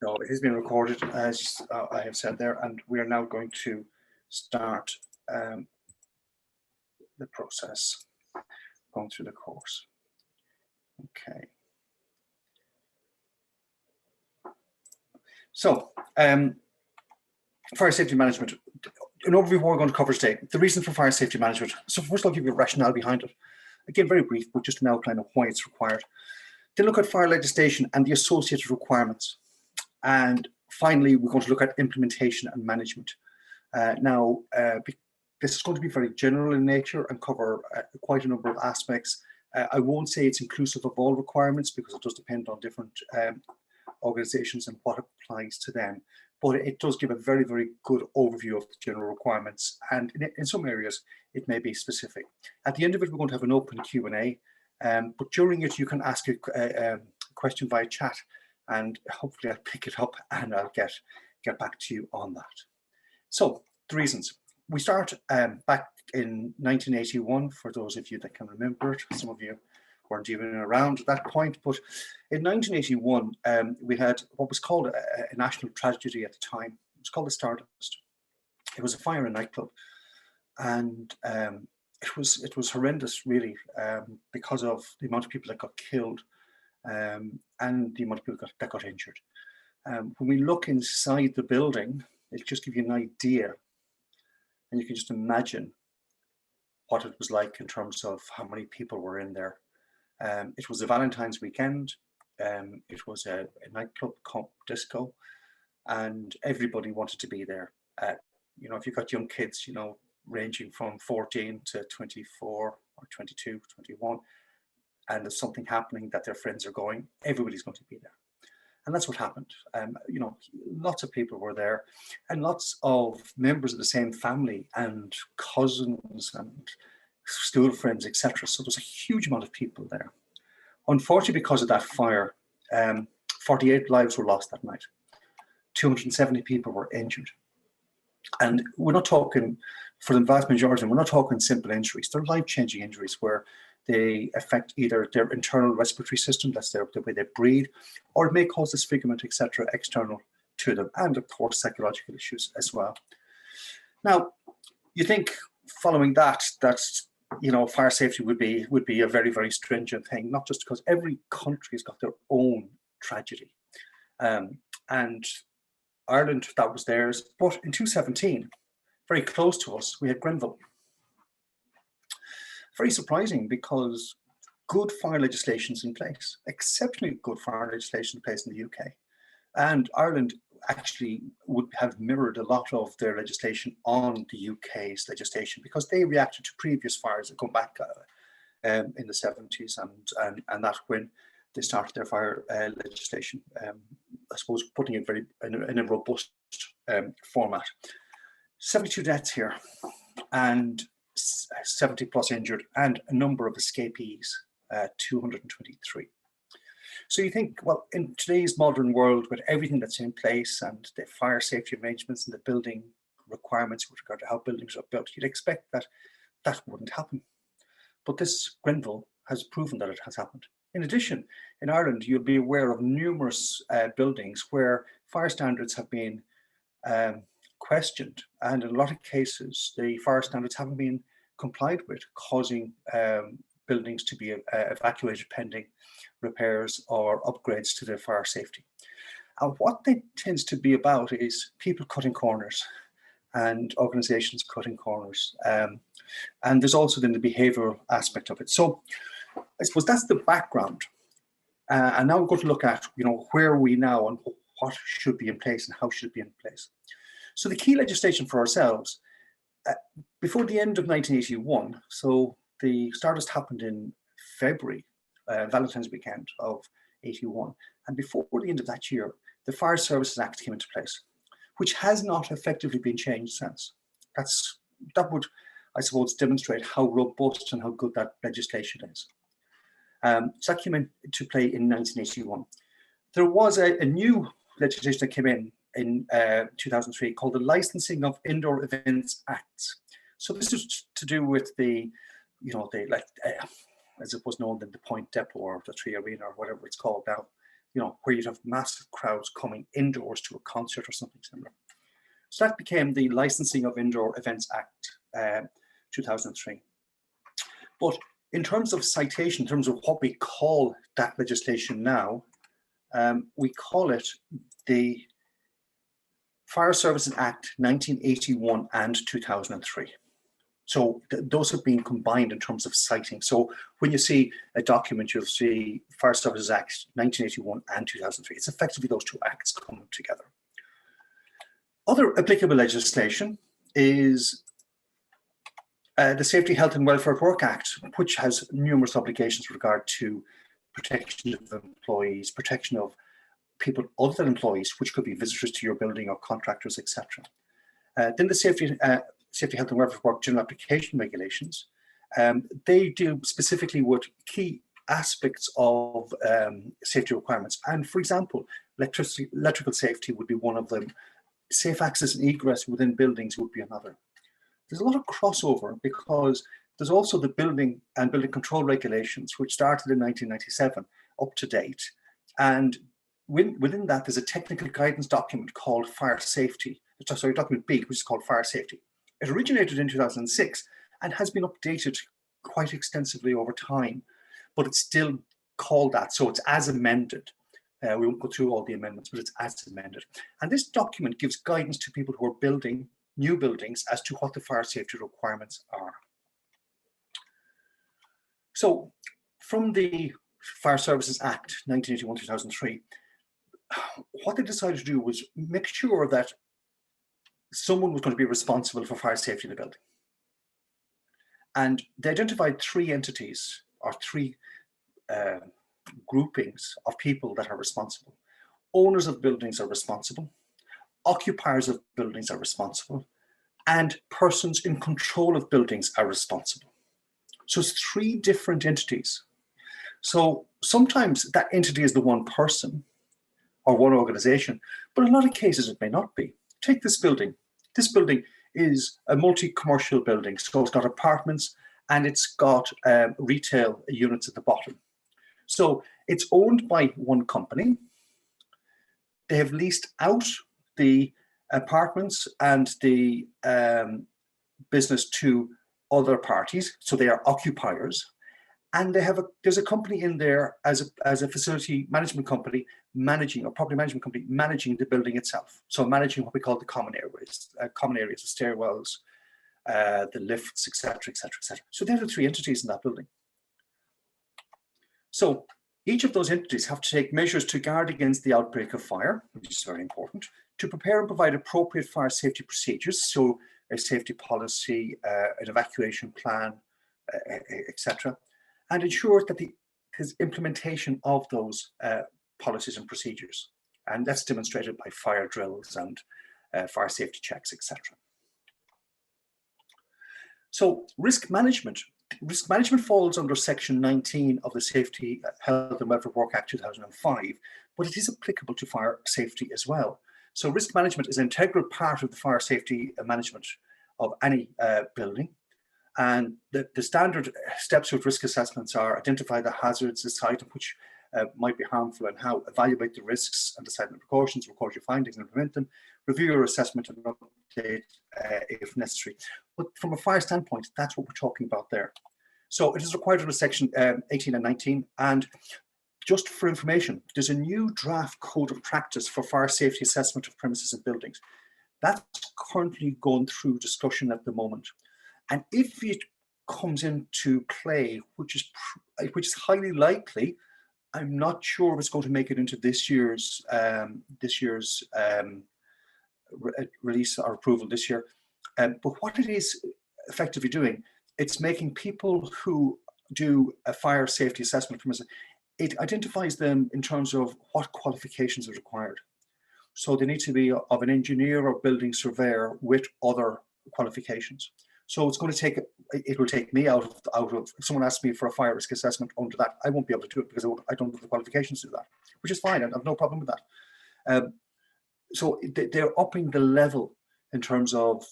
So it has been recorded, as I have said there, and we are now going to start the process, going through the course. Okay. So, fire safety management. An overview of what we're going to cover today. The reason for fire safety management. So first I'll give you a rationale behind it. Again, very brief, but just an outline of why it's required. Then look at fire legislation and the associated requirements. And finally, we're going to look at implementation and management. This is going to be very general in nature and cover quite a number of aspects. I won't say it's inclusive of all requirements because it does depend on different organizations and what applies to them. But it does give a very, very good overview of the general requirements. And in some areas, it may be specific. At the end of it, we're going to have an open Q&A. But during it, you can ask a question via chat, and hopefully I'll pick it up and I'll get back to you on that. So the reasons. We start back in 1981, for those of you that can remember it. Some of you weren't even around at that point, but in 1981, we had what was called a national tragedy at the time. It was called the Stardust. It was a fire in a nightclub, and it was horrendous, really, because of the amount of people that got killed and the amount of people that got injured. When we look inside the building, it'll just give you an idea, and you can just imagine what it was like in terms of how many people were in there. It was a Valentine's weekend. It was a nightclub disco, and everybody wanted to be there. You know, if you've got young kids, you know, ranging from 14 to 24 or 22, 21, and there's something happening that their friends are going, everybody's going to be there. And that's what happened. You know, lots of people were there, and lots of members of the same family and cousins and school friends, etc. So there's a huge amount of people there. Unfortunately, because of that fire, 48 lives were lost that night. 270 people were injured. And we're not talking, for the vast majority, we're not talking simple injuries. They're life-changing injuries where they affect either their internal respiratory system, that's the way they breathe, or it may cause disfigurement, etc., external to them, and of course psychological issues as well. Now, you think following that you know, fire safety would be a very, very stringent thing, not just because every country has got their own tragedy, and Ireland, that was theirs. But in 2017, very close to us, we had Grenville. Very surprising, because good fire legislation is in place, exceptionally good fire legislation in place in the UK. And Ireland actually would have mirrored a lot of their legislation on the UK's legislation, because they reacted to previous fires that go back in the 70s, and that's when they started their fire legislation. I suppose putting it very in a robust format. 72 deaths here, and 70 plus injured, and a number of escapees, 223. So you think, well, in today's modern world, with everything that's in place and the fire safety arrangements and the building requirements with regard to how buildings are built, you'd expect that that wouldn't happen. But this Grenville has proven that it has happened. In addition, in Ireland, you'll be aware of numerous buildings where fire standards have been questioned, and in a lot of cases, the fire standards haven't been complied with, causing buildings to be evacuated pending repairs or upgrades to their fire safety. And what that tends to be about is people cutting corners and organizations cutting corners. And there's also then the behavioral aspect of it. So I suppose that's the background. And now we're going to look at, you know, where are we now and what should be in place and how should it be in place. So the key legislation for ourselves, before the end of 1981, so the Stardust happened in February, Valentine's weekend of 81. And before the end of that year, the Fire Services Act came into place, which has not effectively been changed since. That would, I suppose, demonstrate how robust and how good that legislation is. So that came into play in 1981. There was a new legislation that came in 2003 called the Licensing of Indoor Events Acts. So this is to do with the, you know, as it was known, the Point Depot or the Tree Arena or whatever it's called now, where you'd have massive crowds coming indoors to a concert or something similar. So that became the Licensing of Indoor Events Act 2003. But in terms of citation, in terms of what we call that legislation now, we call it the Fire Services Act 1981 and 2003. So those have been combined in terms of citing. So when you see a document, you'll see Fire Services Act 1981 and 2003. It's effectively those two acts coming together. Other applicable legislation is the Safety, Health and Welfare at Work Act, which has numerous obligations with regard to protection of employees, protection of people other than employees, which could be visitors to your building or contractors, etc. Then the Safety, Health and Welfare at Work General Application Regulations. They deal specifically with key aspects of safety requirements. And for example, electrical safety would be one of them. Safe access and egress within buildings would be another. There's a lot of crossover because there's also the building and building control regulations, which started in 1997 up to date. And within that, there's a technical guidance document called Fire Safety. Sorry, document B, which is called Fire Safety. It originated in 2006 and has been updated quite extensively over time, but it's still called that. So it's as amended. We won't go through all the amendments, but it's as amended. And this document gives guidance to people who are building new buildings as to what the fire safety requirements are. So from the Fire Services Act 1981-2003, what they decided to do was make sure that someone was going to be responsible for fire safety in the building. And they identified three entities or three groupings of people that are responsible. Owners of buildings are responsible, occupiers of buildings are responsible, and persons in control of buildings are responsible. So it's three different entities. So sometimes that entity is the one person or one organization, but in a lot of cases it may not be. Take this building. This building is a multi-commercial building, so it's got apartments and it's got retail units at the bottom. So it's owned by one company. They have leased out the apartments and the business to other parties, so they are occupiers. And they have there's a company in there as a facility management company managing, or property management company managing the building itself. So managing what we call the common areas, the stairwells, the lifts, etc., etc., etc. So there are three entities in that building. So each of those entities have to take measures to guard against the outbreak of fire, which is very important, to prepare and provide appropriate fire safety procedures, so a safety policy, an evacuation plan, etc., and ensure that his implementation of those policies and procedures. And that's demonstrated by fire drills and fire safety checks, etc. So risk management. Risk management falls under Section 19 of the Safety, Health and Welfare at Work Act 2005, but it is applicable to fire safety as well. So risk management is an integral part of the fire safety management of any building. And the standard steps with risk assessments are identify the hazards, decide which might be harmful and how, evaluate the risks and decide on precautions, record your findings and implement them, review your assessment and update if necessary. But from a fire standpoint, that's what we're talking about there. So it is required under Section 18 and 19. And just for information, there's a new draft code of practice for fire safety assessment of premises and buildings. That's currently going through discussion at the moment. And if it comes into play, which is highly likely, I'm not sure if it's going to make it into this year's release or approval this year. But what it is effectively doing, it's making people who do a fire safety assessment, it identifies them in terms of what qualifications are required. So they need to be of an engineer or building surveyor with other qualifications. So it's going to take, it will take me out of, if someone asks me for a fire risk assessment under that, I won't be able to do it because I don't have the qualifications to do that, which is fine. I have no problem with that. So they're upping the level in terms of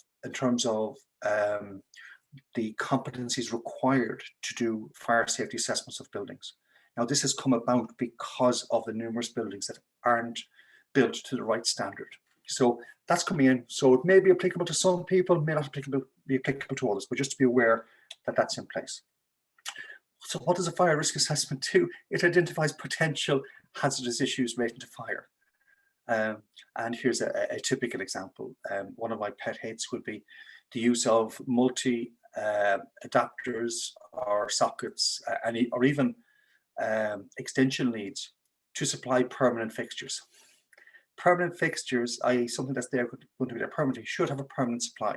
the competencies required to do fire safety assessments of buildings. Now, this has come about because of the numerous buildings that aren't built to the right standard. So that's coming in. So it may be applicable to some people, may not be applicable to others, but just to be aware that that's in place. So what does a fire risk assessment do? It identifies potential hazardous issues relating to fire. And here's a typical example. One of my pet hates would be the use of multi adapters or sockets, or even extension leads to supply permanent fixtures. Permanent fixtures, i.e. something that's there going to be there permanently, should have a permanent supply.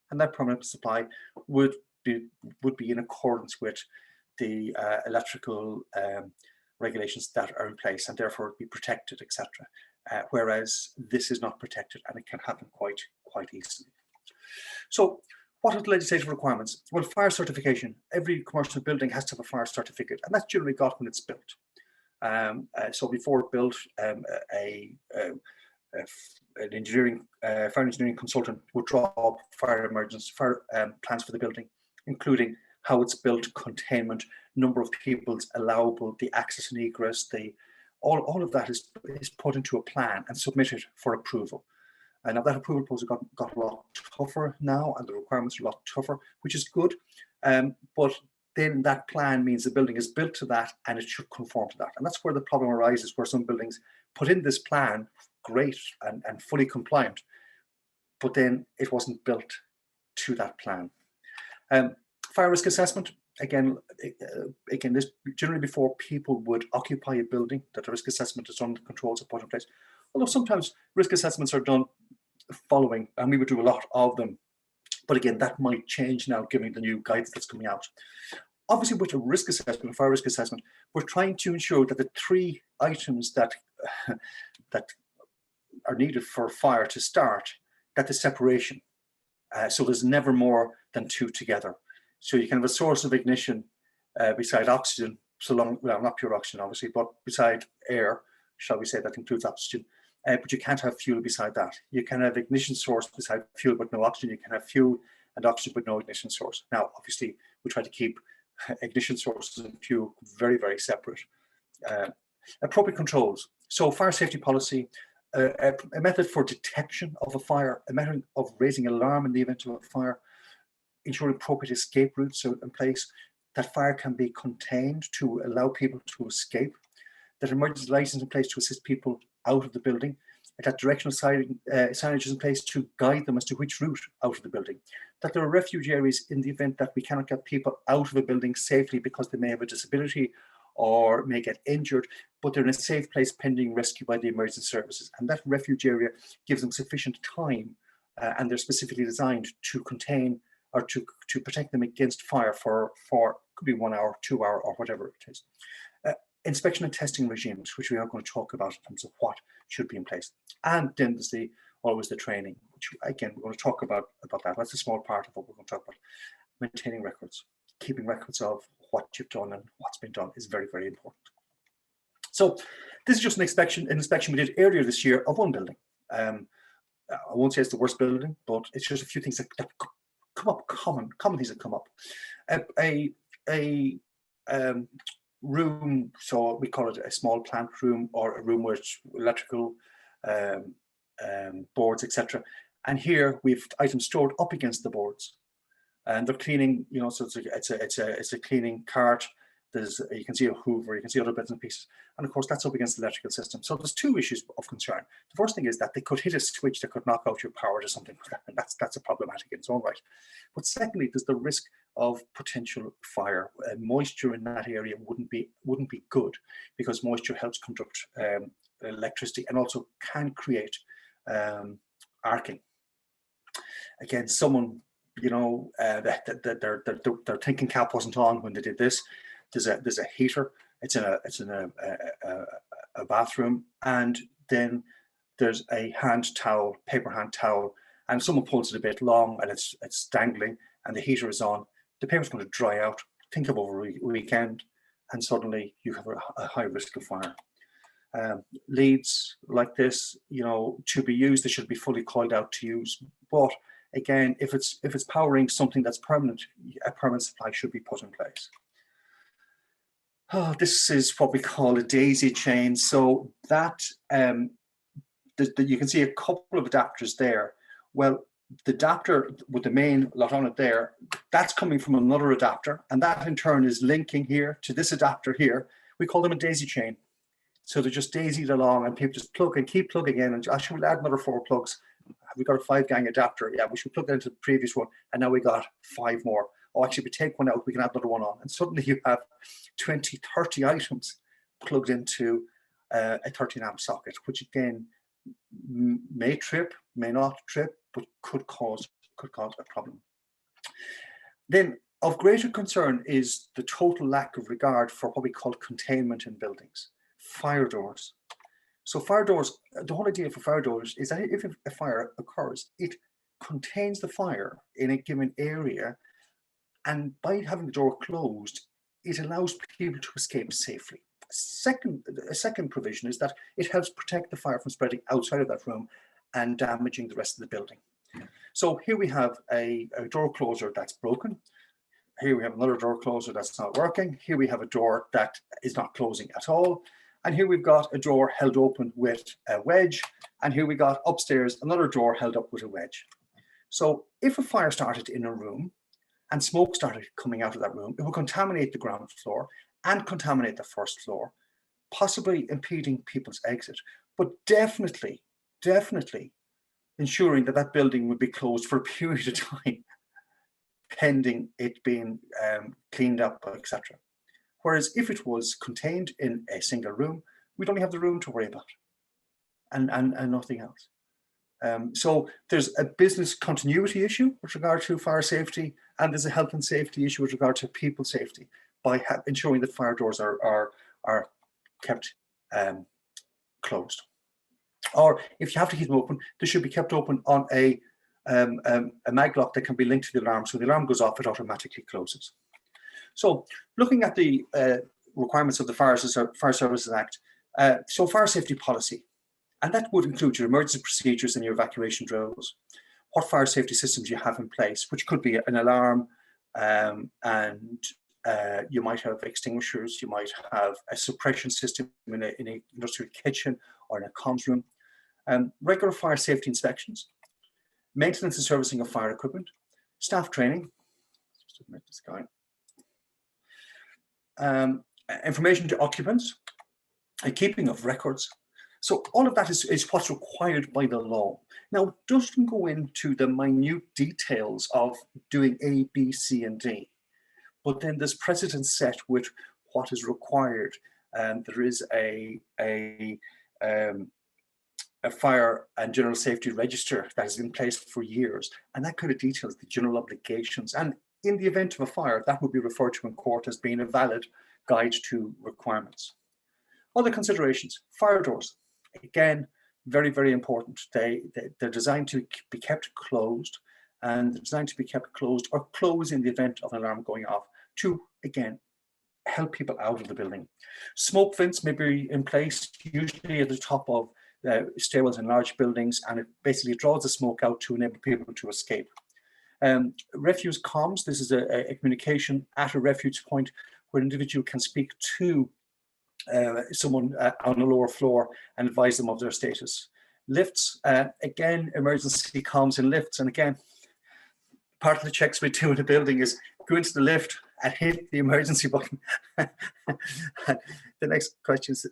And that permanent supply would be in accordance with the electrical regulations that are in place, and therefore be protected, etc. Whereas this is not protected, and it can happen quite easily. So what are the legislative requirements? Well, fire certification. Every commercial building has to have a fire certificate, and that's generally got when it's built. So before built, an engineering, fire engineering consultant would draw up fire plans for the building, including how it's built, containment, number of people's allowable, the access and egress, all of that is put into a plan and submitted for approval. And now that approval process got a lot tougher now, and the requirements are a lot tougher, which is good. But then that plan means the building is built to that, and it should conform to that. And that's where the problem arises, where some buildings put in this plan, great and fully compliant, but then it wasn't built to that plan. Fire risk assessment, again, this generally before people would occupy a building, that the risk assessment is done, controls are put in place. Although sometimes risk assessments are done following, and we would do a lot of them. But again, that might change now, given the new guidance that's coming out. Obviously, with a risk assessment, a fire risk assessment, we're trying to ensure that the three items that are needed for fire to start, that the separation. So there's never more than two together. So you can have a source of ignition beside oxygen, well, not pure oxygen, obviously, but beside air, shall we say, that includes oxygen. But you can't have fuel beside that. You can have ignition source beside fuel but no oxygen. You can have fuel and oxygen but no ignition source. Now, obviously, we try to keep ignition sources and fuel very, very separate. Appropriate controls. So fire safety policy, a method for detection of a fire, a method of raising alarm in the event of a fire, ensuring appropriate escape routes are in place, that fire can be contained to allow people to escape, that emergency lighting is in place to assist people out of the building, that directional signage is in place to guide them as to which route out of the building, that there are refuge areas in the event that we cannot get people out of a building safely because they may have a disability or may get injured, but they're in a safe place pending rescue by the emergency services. And that refuge area gives them sufficient time, and they're specifically designed to contain or to protect them against fire for could be 1 hour, 2 hour, or whatever it is. Inspection and testing regimes, which we are going to talk about in terms of what should be in place. And then there's always the training, which again, we're going to talk about that. That's a small part of what we're going to talk about. Maintaining records, keeping records of what you've done and what's been done is very, very important. So this is just an inspection we did earlier this year of one building. I won't say it's the worst building, but it's just a few things that come up, common things that come up. A room, so we call it a small plant room, or a room with electrical boards, etc. And here we've items stored up against the boards, and they're cleaning. You know, so it's a cleaning cart. You can see a Hoover, you can see other bits and pieces, and of course that's up against the electrical system. So there's two issues of concern. The first thing is that they could hit a switch that could knock out your power to something, and that's a problematic in its own right. But secondly, there's the risk of potential fire. Moisture in that area wouldn't be good, because moisture helps conduct electricity and also can create arcing. Again, someone, you know, their thinking cap wasn't on when they did this. There's a heater. It's in a bathroom, and then there's a hand towel, paper hand towel, and someone pulls it a bit long, and it's dangling, and the heater is on. The paper's going to dry out. Think of over a weekend, and suddenly you have a high risk of fire. Leads like this, you know, to be used, they should be fully coiled out to use. But again, if it's powering something that's permanent, a permanent supply should be put in place. Oh, this is what we call a daisy chain. So that you can see a couple of adapters there. Well, the adapter with the main lot on it there, that's coming from another adapter, and that in turn is linking here to this adapter here. We call them a daisy chain. So they're just daisied along, and people just plug and keep plugging in. And actually, we'll add another 4 plugs. Have we got a 5-gang adapter? Yeah, we should plug that into the previous one, and now we got 5 more. Oh, actually, if we take one out, we can add another one on, and suddenly you have 20, 30 items plugged into a 13 amp socket, which again may trip, may not trip, but could cause a problem. Then of greater concern is the total lack of regard for what we call containment in buildings. Fire doors. So fire doors, the whole idea for fire doors is that if a fire occurs, it contains the fire in a given area, and by having the door closed, it allows people to escape safely. A second provision is that it helps protect the fire from spreading outside of that room and damaging the rest of the building. So here we have a door closer that's broken. Here we have another door closer that's not working. Here we have a door that is not closing at all. And here we've got a door held open with a wedge. And here we got upstairs another door held up with a wedge. So if a fire started in a room and smoke started coming out of that room, it would contaminate the ground floor and contaminate the first floor, possibly impeding people's exit, but definitely ensuring that that building would be closed for a period of time, pending it being cleaned up, etc. Whereas if it was contained in a single room, we'd only have the room to worry about and nothing else. So there's a business continuity issue with regard to fire safety, and there's a health and safety issue with regard to people safety by ensuring that fire doors are kept closed. Or if you have to keep them open, they should be kept open on a maglock that can be linked to the alarm. So the alarm goes off, it automatically closes. So looking at the requirements of the Fire Services Act, so fire safety policy, and that would include your emergency procedures and your evacuation drills, what fire safety systems you have in place, which could be an alarm, and you might have extinguishers, you might have a suppression system in an industrial kitchen or in a comms room, regular fire safety inspections, maintenance and servicing of fire equipment, staff training, just admit this guy, information to occupants, and keeping of records. So all of that is what's required by the law. Now, it doesn't go into the minute details of doing A, B, C, and D, but then there's precedent set with what is required. And there is a fire and general safety register that has been in place for years, and that kind of details the general obligations. And in the event of a fire, that would be referred to in court as being a valid guide to requirements. Other considerations: fire doors. Again, very, very important. They're designed to be kept closed, and they're designed to be kept closed or close in the event of an alarm going off to, again, help people out of the building. Smoke vents may be in place, usually at the top of stairwells in large buildings, and it basically draws the smoke out to enable people to escape. Refuse comms, this is a communication at a refuge point where an individual can speak to someone on the lower floor and advise them of their status. Lifts, again, emergency comms in lifts, and again, part of the checks we do in the building is go into the lift and hit the emergency button. The next question is,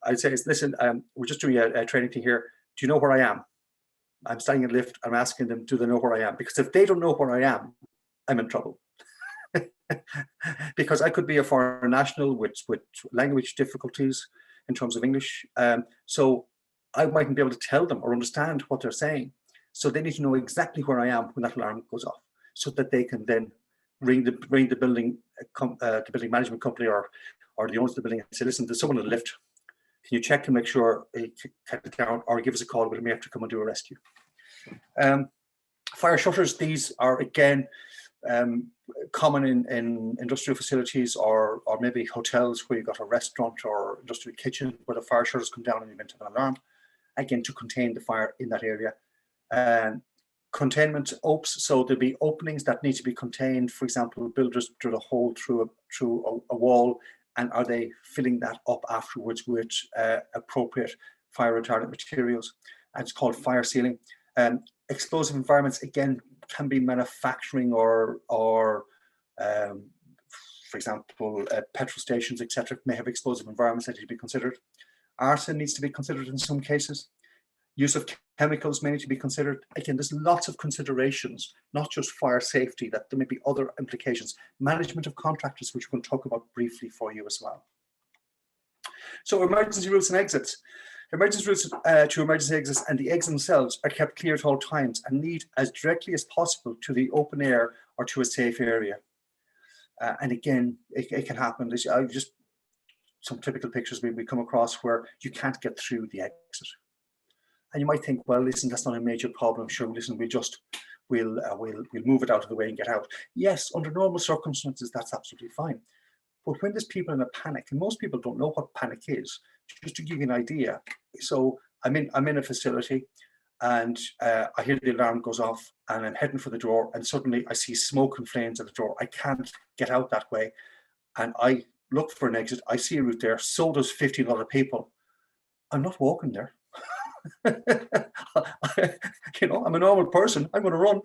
I'd say is, listen, we're just doing a training thing here. Do you know where I am? I'm standing in the lift. I'm asking them, do they know where I am? Because if they don't know where I am, I'm in trouble. Because I could be a foreign national with language difficulties in terms of English. So I mightn't be able to tell them or understand what they're saying. So they need to know exactly where I am when that alarm goes off, so that they can then ring the building management company or the owners of the building and say, listen, there's someone in the lift. Can you check to make sure he can get down, or give us a call, we may have to come and do a rescue. Fire shutters, these are again common in industrial facilities or maybe hotels where you've got a restaurant or industrial kitchen where the fire shutters come down in the event of an alarm, again to contain the fire in that area. Containment OPEs, so there'll be openings that need to be contained. For example, builders drill a hole through a wall, and are they filling that up afterwards with appropriate fire retardant materials? And it's called fire sealing. Explosive environments, again, can be manufacturing or for example, petrol stations, etc., may have explosive environments that need to be considered. Arson needs to be considered in some cases. Use of chemicals may need to be considered. Again, there's lots of considerations, not just fire safety, that there may be other implications. Management of contractors, which we're going to talk about briefly for you as well. So emergency routes and exits. Emergency routes to emergency exits and the exits themselves are kept clear at all times and lead as directly as possible to the open air or to a safe area. And again, it can happen. Just some typical pictures we come across where you can't get through the exit. And you might think, well, listen, that's not a major problem. Sure, listen, we'll move it out of the way and get out. Yes, under normal circumstances, that's absolutely fine. But when there's people in a panic, and most people don't know what panic is, just to give you an idea. So I'm in a facility, and I hear the alarm goes off, and I'm heading for the door, and suddenly I see smoke and flames at the door. I can't get out that way, and I look for an exit. I see a route there. So does 15 other people. I'm not walking there. You know, I'm a normal person. I'm going to run.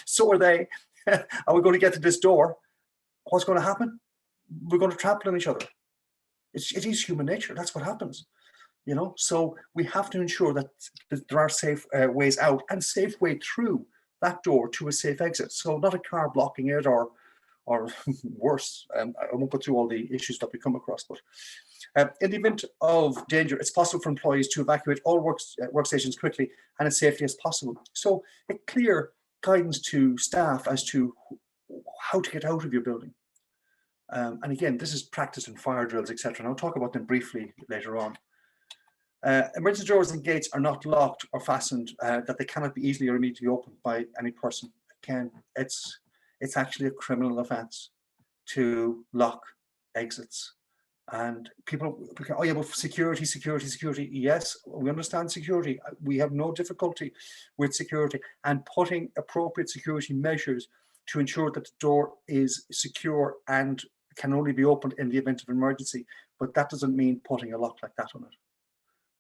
So are they. Are we going to get to this door? What's going to happen? We're going to trample on each other. It is human nature. That's what happens. You know, so we have to ensure that there are safe ways out and safe way through that door to a safe exit. So not a car blocking it or worse. I won't go through all the issues that we come across, but in the event of danger, it's possible for employees to evacuate all workstations quickly and as safely as possible. So a clear guidance to staff as to how to get out of your building. And again, this is practiced in fire drills, etc. And I'll talk about them briefly later on. Emergency doors and gates are not locked or fastened, that they cannot be easily or immediately opened by any person. Again, it's actually a criminal offence to lock exits. And people, oh yeah, but security. Yes, we understand security. We have no difficulty with security and putting appropriate security measures to ensure that the door is secure and can only be opened in the event of emergency. But that doesn't mean putting a lock like that on it.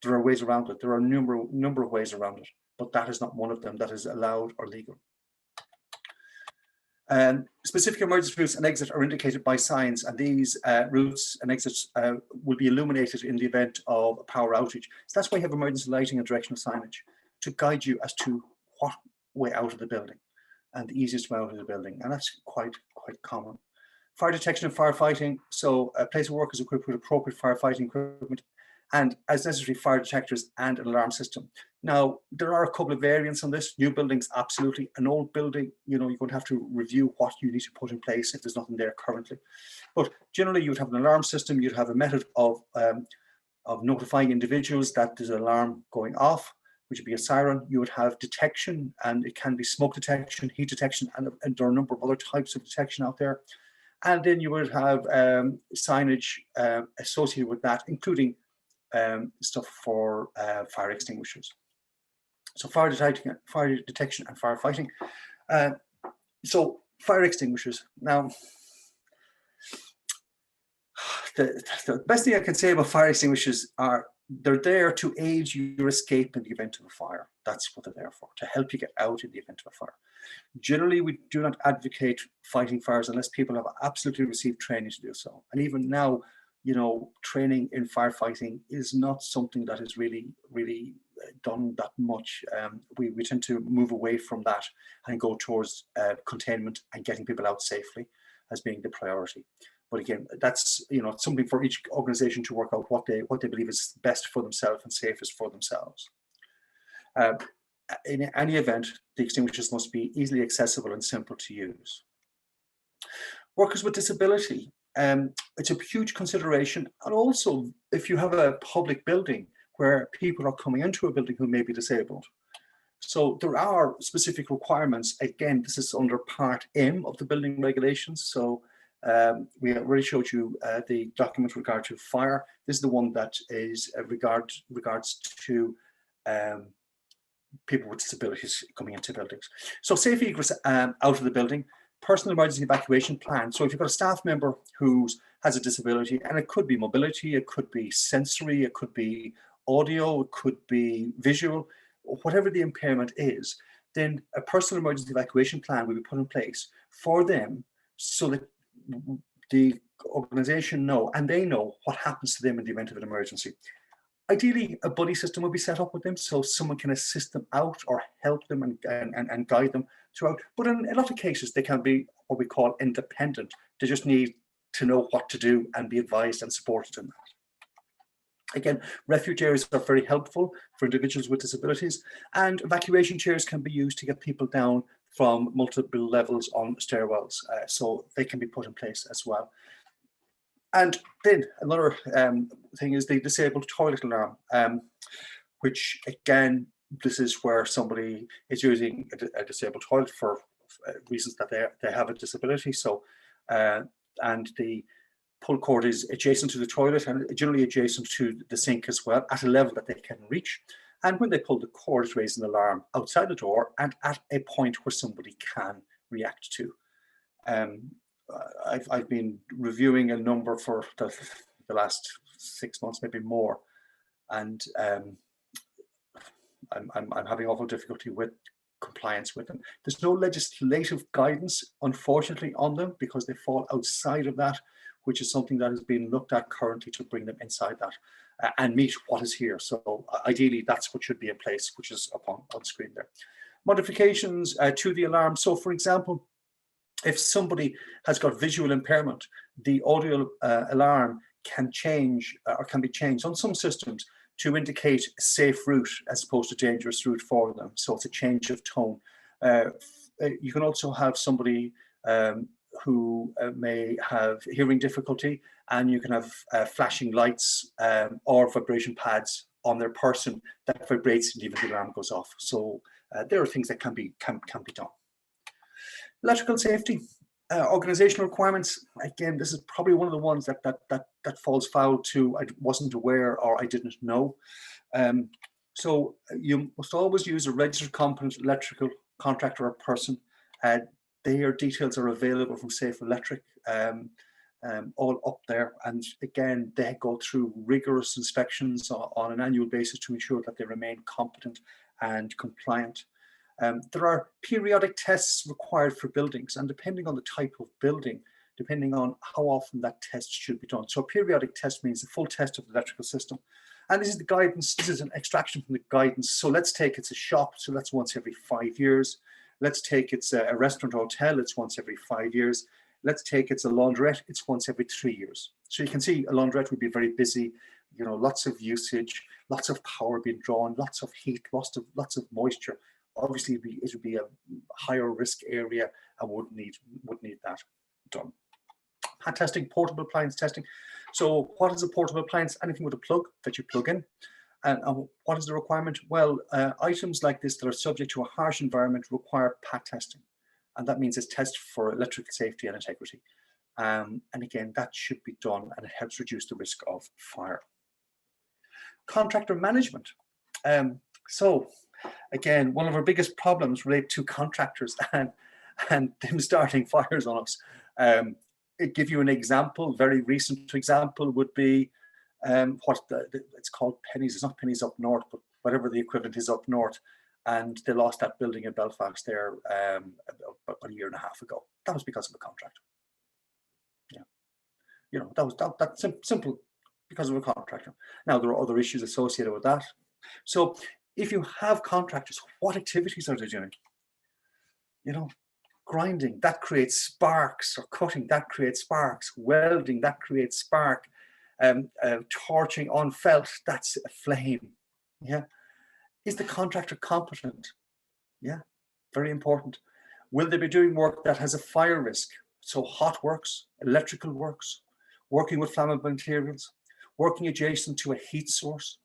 There are ways around it. There are a number of ways around it, but that is not one of them that is allowed or legal. Specific emergency routes and exits are indicated by signs, and these routes and exits will be illuminated in the event of a power outage. So that's why you have emergency lighting and directional signage to guide you as to what way out of the building and the easiest way out of the building, and that's quite common. Fire detection and firefighting. So a place of work is equipped with appropriate firefighting equipment and as necessary fire detectors and an alarm system. Now, there are a couple of variants on this. New buildings, absolutely. An old building, you know, you're going to have to review what you need to put in place if there's nothing there currently. But generally, you'd have an alarm system. You'd have a method of notifying individuals that there's an alarm going off, which would be a siren. You would have detection, and it can be smoke detection, heat detection, and there are a number of other types of detection out there. And then you would have signage associated with that, including stuff for fire extinguishers. So fire detection and firefighting. So fire extinguishers. Now, the best thing I can say about fire extinguishers are they're there to aid your escape in the event of a fire. That's what they're there for, to help you get out in the event of a fire. Generally, we do not advocate fighting fires unless people have absolutely received training to do so. And even now, you know, training in firefighting is not something that is really done that much. We tend to move away from that and go towards containment and getting people out safely as being the priority. But again, that's, you know, something for each organization to work out what they believe is best for themselves and safest for themselves. In any event, the extinguishers must be easily accessible and simple to use. Workers with disability. It's a huge consideration, and also if you have a public building where people are coming into a building who may be disabled. So there are specific requirements. Again, this is under Part M of the building regulations. So we already showed you the document with regard to fire. This is the one that is regards to people with disabilities coming into buildings. So safe egress out of the building, personal emergency evacuation plan. So if you've got a staff member who has a disability, and it could be mobility, it could be sensory, it could be audio, it could be visual, whatever the impairment is, then a personal emergency evacuation plan will be put in place for them so that the organisation know, and they know what happens to them in the event of an emergency. Ideally, a buddy system will be set up with them so someone can assist them out or help them and guide them throughout. But in a lot of cases, they can be what we call independent. They just need to know what to do and be advised and supported in that. Again, refuge areas are very helpful for individuals with disabilities, and evacuation chairs can be used to get people down from multiple levels on stairwells, so they can be put in place as well. And then another thing is the disabled toilet alarm, which again, this is where somebody is using a disabled toilet for reasons that they have a disability. So, and the pull cord is adjacent to the toilet and generally adjacent to the sink as well, at a level that they can reach. And when they pull the cord, it's raising an alarm outside the door and at a point where somebody can react to. I've been reviewing a number for the last 6 months, maybe more, and I'm having awful difficulty with compliance with them. There's no legislative guidance, unfortunately, on them because they fall outside of that, which is something that is being looked at currently to bring them inside that and meet what is here. So ideally, that's what should be in place, which is up on screen there. Modifications to the alarm. So, for example, if somebody has got visual impairment, the audio alarm can change or can be changed on some systems to indicate a safe route as opposed to dangerous route for them. So it's a change of tone. You can also have somebody who may have hearing difficulty, and you can have flashing lights or vibration pads on their person that vibrates and even the alarm goes off. So there are things that can be done. Electrical safety, organizational requirements. Again, this is probably one of the ones that falls foul to I wasn't aware or I didn't know. So you must always use a registered competent electrical contractor or person. Their details are available from Safe Electric, all up there. And again, they go through rigorous inspections on an annual basis to ensure that they remain competent and compliant. There are periodic tests required for buildings, and depending on the type of building, depending on how often that test should be done. So a periodic test means a full test of the electrical system. And this is the guidance, this is an extraction from the guidance. So let's take it's a shop, so that's once every 5 years. Let's take it's a restaurant or hotel, it's once every 5 years. Let's take it's a laundrette, it's once every 3 years. So you can see a laundrette would be very busy, you know, lots of usage, lots of power being drawn, lots of heat, lots of moisture. Obviously, it would be a higher risk area and would need that done. Pad testing, portable appliance testing. So what is a portable appliance? Anything with a plug that you plug in. And what is the requirement? Well, items like this that are subject to a harsh environment require pad testing. And that means it's tested for electrical safety and integrity. And again, that should be done and it helps reduce the risk of fire. Contractor management. So again, one of our biggest problems relate to contractors and them starting fires on us. I'll give you an example. Very recent example would be it's called Pennies. It's not Pennies up north, but whatever the equivalent is up north. And they lost that building in Belfast there about a year and a half ago. That was because of a contractor. Yeah, you know, that's simple because of a contractor. Now there are other issues associated with that. So if you have contractors, what activities are they doing? You know, grinding, that creates sparks, or cutting, that creates sparks, welding, that creates spark, torching on felt, that's a flame. Yeah. Is the contractor competent? Yeah, very important. Will they be doing work that has a fire risk? So hot works, electrical works, working with flammable materials, working adjacent to a heat source.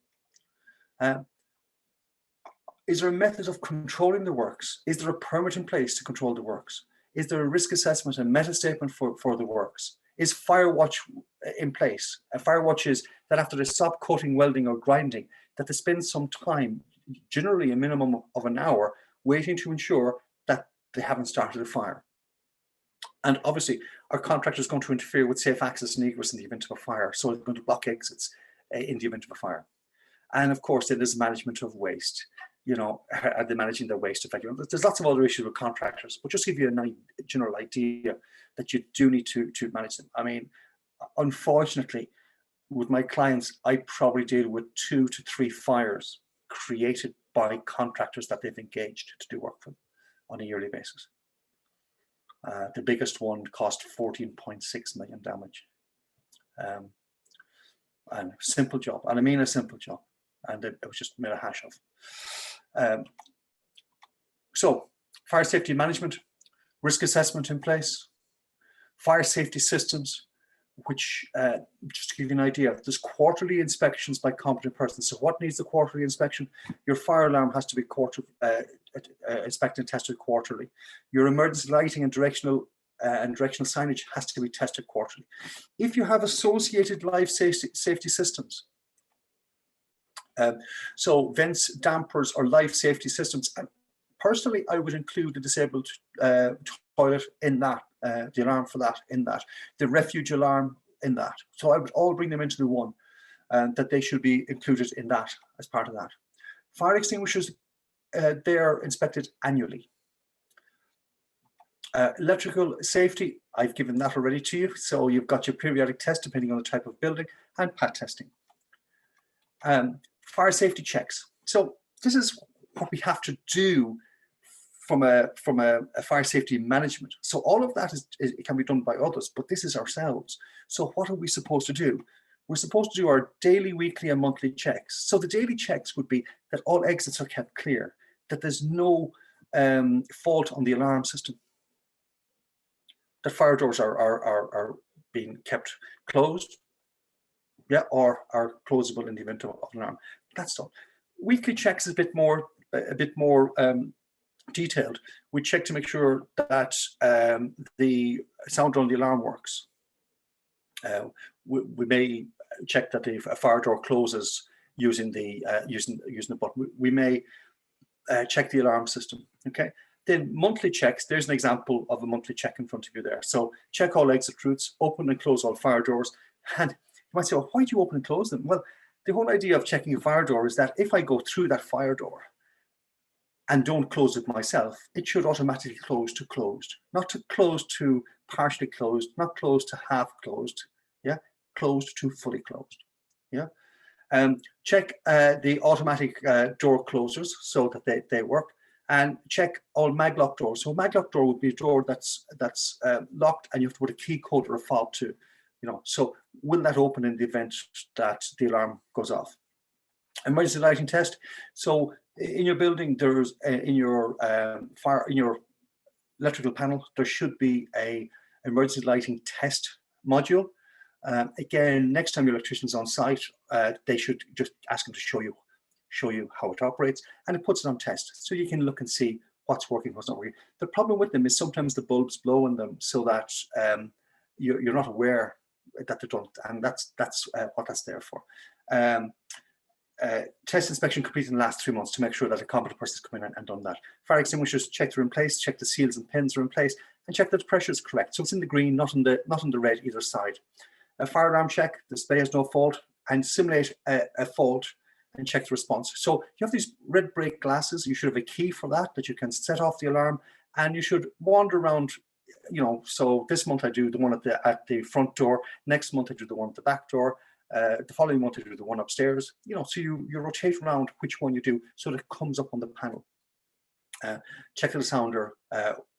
Is there a method of controlling the works? Is there a permit in place to control the works? Is there a risk assessment and meta statement for the works? Is Firewatch in place? A Firewatch is that after they stop cutting, welding or grinding, that they spend some time generally a minimum of an hour, waiting to ensure that they haven't started a fire. And obviously, our contractor is going to interfere with safe access and egress in the event of a fire. So it's going to block exits in the event of a fire. And of course, it is management of waste. You know, are they managing their waste effectively? There's lots of other issues with contractors, but just give you a general idea that you do need to manage them. I mean, unfortunately, with my clients, I probably deal with 2 to 3 fires created by contractors that they've engaged to do work for them on a yearly basis. The biggest one cost 14.6 million damage. And a simple job, and I mean a simple job, and it was just made a hash of. So, fire safety management, risk assessment in place, fire safety systems, which, just to give you an idea, there's quarterly inspections by competent persons. So what needs the quarterly inspection? Your fire alarm has to be inspected and tested quarterly. Your emergency lighting and directional signage has to be tested quarterly. If you have associated life safety systems, so vents, dampers, or life safety systems, and personally, I would include the disabled toilet in that, the alarm for that in that, the refuge alarm in that. So I would all bring them into the one, that they should be included in that as part of that. Fire extinguishers, they're inspected annually. Electrical safety, I've given that already to you. So you've got your periodic test depending on the type of building, and PAT testing. Fire safety checks. So this is what we have to do from a fire safety management. So all of that it can be done by others, but this is ourselves. So what are we supposed to do? We're supposed to do our daily, weekly, and monthly checks. So the daily checks would be that all exits are kept clear, that there's no fault on the alarm system, that fire doors are being kept closed, yeah, or are closable in the event of an alarm. That's all. Weekly checks is a bit more detailed. We check to make sure that the sound on the alarm works. We may check that if a fire door closes using the button. We may check the alarm system. Okay. Then monthly checks. There's an example of a monthly check in front of you there. So check all exit routes, open and close all fire doors. And you might say, well, why do you open and close them? Well, the whole idea of checking a fire door is that if I go through that fire door and don't close it myself, it should automatically close to closed, not to close to partially closed, not closed to half closed, yeah, closed to fully closed, yeah. Check the automatic door closers so that they work, and check all maglock doors. So a maglock door would be a door that's locked, and you have to put a key code or a fob to, you know. So will that open in the event that the alarm goes off? Emergency lighting test. So in your building, there's in your electrical panel, there should be a emergency lighting test module. Again, next time your electrician's on site, they should just ask them to show you how it operates, and it puts it on test, so you can look and see what's working, what's not working. The problem with them is sometimes the bulbs blow in them, so that you're not aware that they don't, and that's what that's there for. Test inspection completed in the last 3 months to make sure that a competent person has come in and done that. Fire extinguishers, check they're in place, check the seals and pins are in place, and check that the pressure is correct. So it's in the green, not in the red either side. A fire alarm check, the display has no fault, and simulate a fault and check the response. So you have these red break glasses. You should have a key for that you can set off the alarm, and you should wander around. You know, so this month I do the one at the front door. Next month I do the one at the back door. The following month I do the one upstairs. You know, so you rotate around which one you do so that it comes up on the panel. Check that the sounder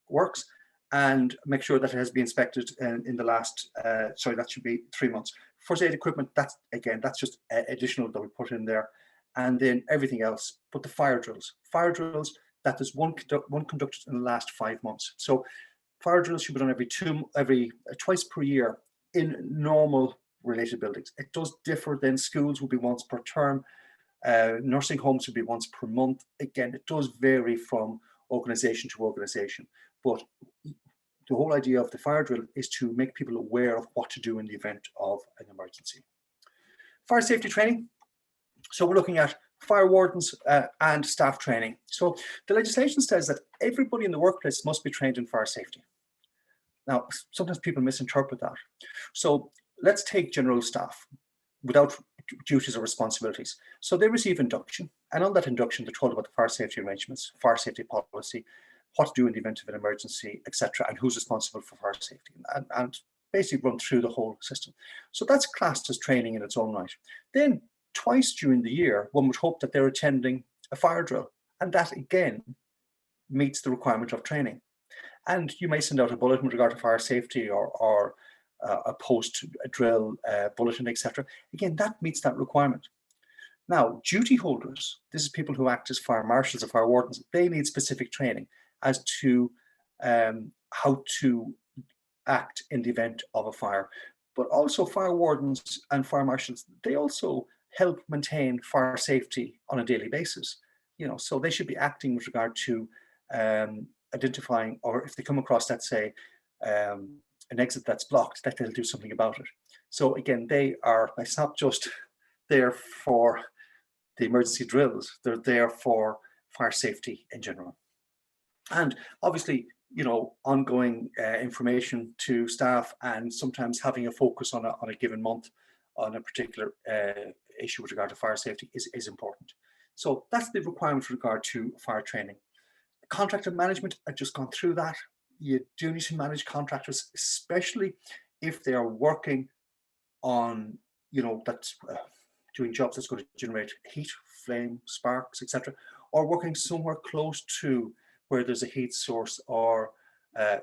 works, and make sure that it has been inspected in the last. Sorry, that should be 3 months. First aid equipment. That's just additional that we put in there, and then everything else. But the fire drills. That is one conducted in the last 5 months. So fire drills should be done twice per year in normal related buildings. It does differ. Then schools will be once per term. Nursing homes will be once per month. Again, it does vary from organization to organization. But the whole idea of the fire drill is to make people aware of what to do in the event of an emergency. Fire safety training. So we're looking at fire wardens and staff training. So the legislation says that everybody in the workplace must be trained in fire safety. Now, sometimes people misinterpret that. So let's take general staff without duties or responsibilities. So they receive induction, and on that induction, they're told about the fire safety arrangements, fire safety policy, what to do in the event of an emergency, etc., and who's responsible for fire safety, and basically run through the whole system. So that's classed as training in its own right. Then twice during the year, one would hope that they're attending a fire drill, and that again meets the requirement of training. And you may send out a bulletin with regard to fire safety, or a post-drill bulletin, etc. Again, that meets that requirement. Now, duty holders, this is people who act as fire marshals or fire wardens, they need specific training as to how to act in the event of a fire. But also fire wardens and fire marshals, they also help maintain fire safety on a daily basis. You know, so they should be acting with regard to identifying, or if they come across, let's say, an exit that's blocked, that they'll do something about it. So again, it's not just there for the emergency drills, they're there for fire safety in general. And obviously, you know, ongoing information to staff, and sometimes having a focus on a given month on a particular issue with regard to fire safety is important. So that's the requirement with regard to fire training. Contractor management, I've just gone through that. You do need to manage contractors, especially if they are working on, you know, that's doing jobs that's going to generate heat, flame, sparks, etc., or working somewhere close to where there's a heat source or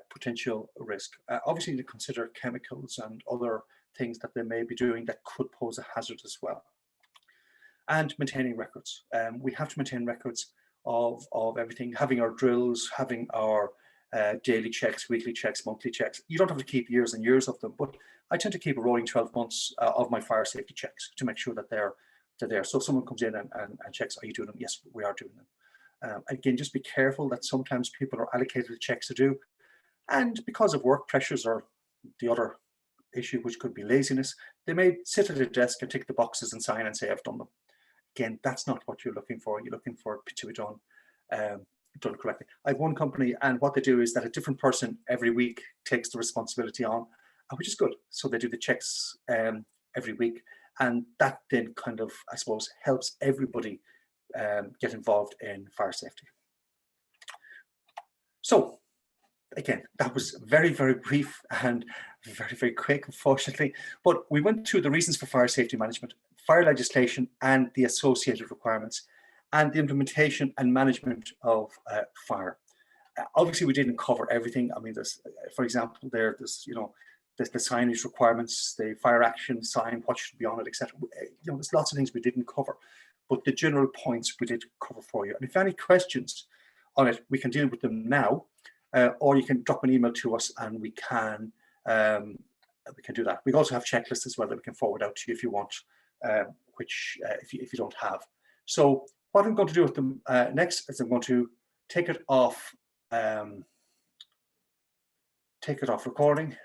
potential risk. Obviously, you consider chemicals and other things that they may be doing that could pose a hazard as well. And maintaining records. We have to maintain records of everything, having our drills, having our daily checks, weekly checks, monthly checks. You don't have to keep years and years of them, but I tend to keep a rolling 12 months of my fire safety checks to make sure that they're there. So if someone comes in and checks, are you doing them? Yes, we are doing them. Again, just be careful that sometimes people are allocated checks to do, and because of work pressures or the other issue, which could be laziness, they may sit at a desk and tick the boxes and sign and say, I've done them. Again, that's not what you're looking for. You're looking for it to be done correctly. I have one company, and what they do is that a different person every week takes the responsibility on, which is good. So they do the checks every week, and that then kind of, I suppose, helps everybody get involved in fire safety. So again, that was very, very brief and very, very quick, unfortunately, but we went through the reasons for fire safety management, fire legislation and the associated requirements, and the implementation and management of fire. Obviously, we didn't cover everything. I mean, there's, for example, there's, you know, there's the signage requirements, the fire action sign, what should be on it, etc. You know, there's lots of things we didn't cover, but the general points we did cover for you. And if any questions on it, we can deal with them now, or you can drop an email to us and we can do that. We also have checklists as well that we can forward out to you if you want, which if you don't have. So what I'm going to do with them next is I'm going to take it off recording.